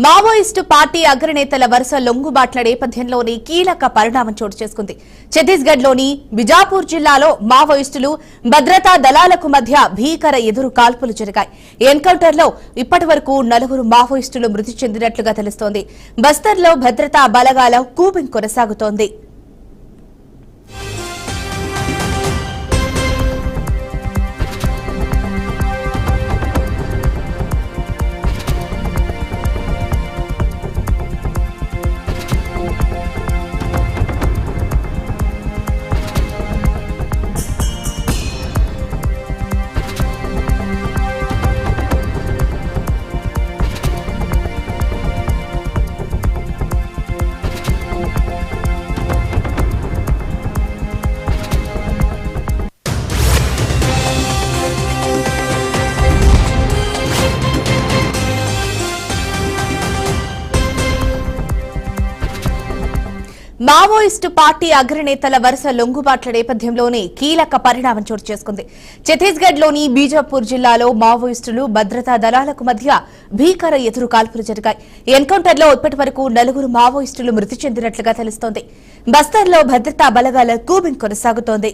Maoist party అగ్రనేతల వరుస లొంగుబాట్ల నేపథ్యంలోని కీలక పరిణామం చోటు చేసుకుంది. ఛత్తీస్గఢ్లోని బిజాపూర్ జిల్లాలో మావోయిస్టులు భద్రతా దళాలకు మధ్య భీకర ఎదురు కాల్పులు జరిగాయి. ఎన్కౌంటర్లో ఇప్పటి వరకు 4 మావోయిస్టులు మృతి చెందినట్లుగా తెలుస్తోంది. బస్తర్లో భద్రతా బలగాల కూంబింగ్ కొనసాగుతోంది. మావోయిస్టు పార్టీ అగ్రనేతల వరుస లొంగుబాట్ల నేపథ్యంలోనే కీలక పరిణామం చోటు చేసుకుంది. ఛత్తీస్గఢ్లోని బీజాపూర్ జిల్లాలో మావోయిస్టులు భద్రతా దళాలకు మధ్య భీకర ఎదురు కాల్పులు జరిగాయి. ఎన్కౌంటర్లో ఇప్పటి వరకు 4 మావోయిస్టులు మృతి చెందినట్లుగా తెలుస్తోంది. బస్తర్లో భద్రతా బలగాల కూంబింగ్ కొనసాగుతోంది.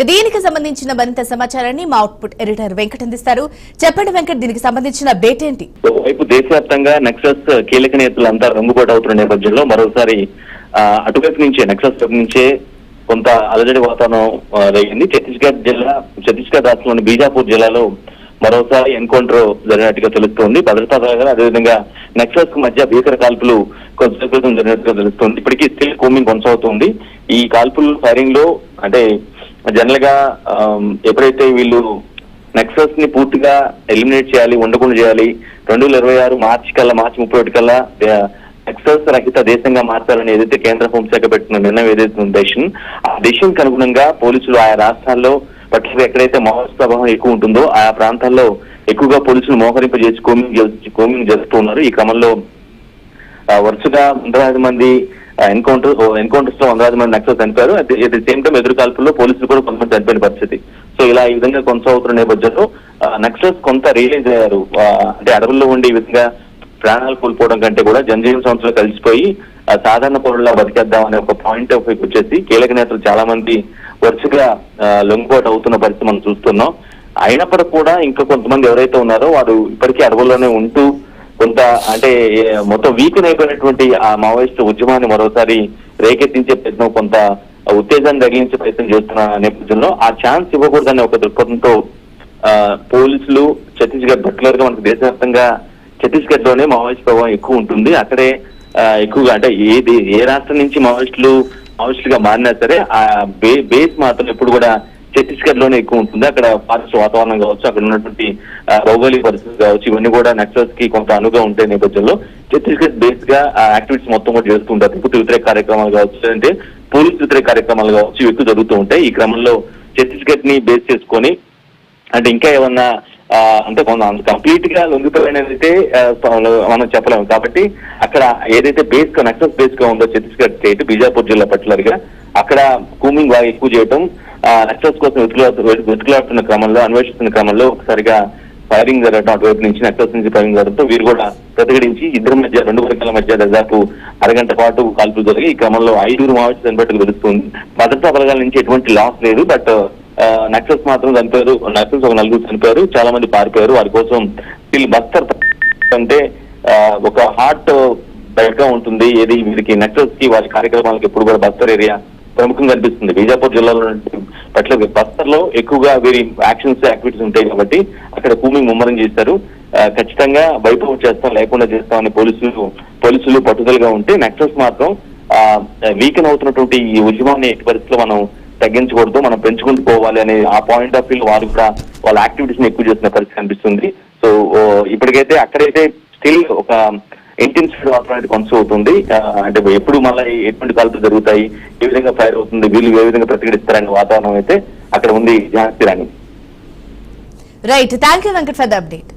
దీనికి సంబంధించిన మరింత సమాచారాన్ని మా అవుట్పుట్ ఎడిటర్ వెంకట్ అందిస్తారు. చెప్పండి వెంకట్, దీనికి సంబంధించిన అప్డేట్ ఏంటి? వైపు దేశవ్యాప్తంగా నక్సల్స్ కీలక నేతలంతా రంగుబాటు అవుతున్న నేపథ్యంలో మరోసారి అటువైపు నుంచే నక్సల్స్ వైపు నుంచే కొంత అలజడి వాతావరణం జరిగింది. ఛత్తీస్గఢ్ రాష్ట్రంలోని బీజాపూర్ జిల్లాలో మరోసారి ఎన్కౌంటర్ జరిగినట్టుగా తెలుస్తోంది. భద్రతా దళాలు అదేవిధంగా నక్సల్స్ మధ్య భీకర కాల్పులు కొనసాగుతూ జరిగినట్టుగా తెలుస్తోంది. ఇప్పటికీ స్టిల్ కూంబింగ్ కొనసాగుతోంది. ఈ కాల్పులు ఫైరింగ్ లో అంటే జనరల్ గా ఎప్పుడైతే వీళ్ళు నక్సల్స్ ని పూర్తిగా ఎలిమినేట్ చేయాలి, ఉండకుండా చేయాలి, 2026 మార్చి 31 కల్లా నక్సల్స్ రహిత దేశంగా మార్చాలని ఏదైతే కేంద్ర హోంశాఖ పెట్టిన నిర్ణయం ఏదైతే ఉందో ఆ డిసిషన్కి అనుగుణంగా పోలీసులు ఆయా రాష్ట్రాల్లో పట్ల ఎక్కడైతే మావోయిస్ట్ ప్రభావం ఎక్కువ ఉంటుందో ఆయా ప్రాంతాల్లో ఎక్కువగా పోలీసులు మోహరింపజేసి కోమింగ్ జరుపుతూ ఉన్నారు. ఈ క్రమంలో వరుసగా 100 మంది ఎన్కౌంటర్స్ లో 100 మంది నక్సల్స్ చనిపోయారు. అట్ ది సేమ్ టైం ఎదురు కాల్పుల్లో పోలీసులు కూడా కొంతమంది చనిపోయిన పరిస్థితి. సో ఈ విధంగా కొనసాగుతున్న నేపథ్యంలో నక్సల్స్ కొంత రియలైజ్ అయ్యారు. అంటే అడవుల్లో ఉండి ఈ విధంగా ప్రాణాలు కోల్పోవడం కంటే కూడా జనజీవన సంస్థలో కలిసిపోయి సాధారణ పౌరుల్లా బతికేద్దాం అనే ఒక పాయింట్ ఆఫ్ వ్యూకి వచ్చేసి కీలక నేతలు చాలా మంది వరుసగా లొంగుబాటు అవుతున్న పరిస్థితి మనం చూస్తున్నాం. అయినప్పటికీ కూడా ఇంకా కొంతమంది ఎవరైతే ఉన్నారో వారు ఇప్పటికీ అడవుల్లోనే ఉంటూ కొంత అంటే మొత్తం వీక్ అయిపోయినటువంటి ఆ మావోయిస్ట్ ఉద్యమాన్ని మరోసారి రేకెత్తించే ప్రయత్నం, కొంత ఉత్తేజాన్ని తగిలించే ప్రయత్నం చేస్తున్న నేపథ్యంలో ఆ ఛాన్స్ ఇవ్వకూడదనే ఒక దృక్పథంతో పోలీసులు ఛత్తీస్గఢ్ పర్టికులర్ గా మనకు దేశవ్యాప్తంగా ఛత్తీస్గఢ్ లోనే మావోయిస్ట్ ప్రభావం ఎక్కువ ఉంటుంది. అక్కడే ఎక్కువగా అంటే ఏ రాష్ట్రం నుంచి మావోయిస్టులుగా మారినా సరే ఆ బేస్ మాత్రం ఎప్పుడు కూడా ఛత్తీస్గఢ్ లోనే ఎక్కువ ఉంటుంది. అక్కడ ఫారెస్ట్ వాతావరణం కావచ్చు, అక్కడ ఉన్నటువంటి భౌగోళిక పరిస్థితులు కావచ్చు, ఇవన్నీ కూడా నక్సల్స్ కి కొంత అనుగా ఉంటే నేపథ్యంలో ఛత్తీస్గఢ్ బేస్ గా యాక్టివిటీస్ మొత్తం కూడా చేస్తూ ఉంటారు. ప్రభుత్వ వ్యతిరేక కార్యక్రమాలు కావచ్చు, లేదంటే పోలీసు వ్యతిరేక కార్యక్రమాలు కావచ్చు, ఎక్కువ జరుగుతూ ఉంటాయి. ఈ క్రమంలో ఛత్తీస్గఢ్ ని బేస్ చేసుకొని అంటే ఇంకా ఏమన్నా అంటే కంప్లీట్ గా లొంగిపోయినదైతే మనం చెప్పలేము. కాబట్టి అక్కడ ఏదైతే బేస్ గా నక్సల్స్ బేస్ గా ఉందో ఛత్తీస్గఢ్ స్టేట్ బీజాపూర్ జిల్లా పర్టికులర్ గా అక్కడ కూంబింగ్ బాగా ఎక్కువ చేయడం, నక్సల్స్ కోసం వెతుకులాడుతున్న క్రమంలో అన్వేషిస్తున్న క్రమంలో ఒకసారిగా ఫైరింగ్ జరగడం, అటువైపు నుంచి నక్సల్స్ నుంచి ఫైరింగ్ జరగడంతో వీరు కూడా ప్రతిఘటించి ఇద్దరి మధ్య 2 వర్గాల మధ్య దాదాపు అరగంట పాటు కాల్పులు జరిగి ఈ క్రమంలో 5 మావోయిస్టులు చనిపోయినట్టు తెలుస్తుంది. భద్రతా బలగాల నుంచి ఎటువంటి లాస్ లేదు. బట్ నక్సల్స్ మాత్రం చనిపోయారు. నక్సల్స్ ఒక 4 చనిపోయారు, చాలా మంది పారిపోయారు. వారి కోసం స్టిల్ బస్తర్ అంటే ఒక హాట్ బెడ్ గా ఉంటుంది. ఏది వీరికి నక్సల్స్ కి వారి కార్యక్రమాలకు ఎప్పుడు కూడా బస్తర్ ఏరియా ప్రముఖంగా అనిపిస్తుంది. బీజాపూర్ జిల్లాలో పట్ల బస్తర్ లో ఎక్కువగా వీరి యాక్టివిటీస్ ఉంటాయి కాబట్టి అక్కడ కూంబింగ్ ముమ్మరం చేస్తారు. ఖచ్చితంగా వైపౌట్ చేస్తాం, లేకుండా చేస్తామని పోలీసులు పట్టుదలగా ఉంటే నక్సల్స్ మాత్రం వీకెన్ అవుతున్నటువంటి ఈ ఉద్యమాన్ని ఎట్టి పరిస్థితుల్లో మనం తగ్గించకూడదు, మనం పెంచుకుంటూ పోవాలి అనే ఆ పాయింట్ ఆఫ్ వ్యూ వారు కూడా వాళ్ళ యాక్టివిటీస్ ని ఎక్కువ చేస్తున్న పరిస్థితి కనిపిస్తుంది. సో ఇప్పటికైతే అక్కడైతే స్టిల్ ఒక ఇంటెన్సిఫైడ్ వాతావరణం అయితే కొనసాగుతుంది. అంటే ఎప్పుడు మళ్ళీ ఎటువంటి కాల్పులు జరుగుతాయి, ఏ విధంగా ఫైర్ అవుతుంది, వీళ్ళు ఏ విధంగా ప్రతిఘటిస్తారనే వాతావరణం అయితే అక్కడ ఉంది Jhansi Rani. Right, thank you Venkat for the update.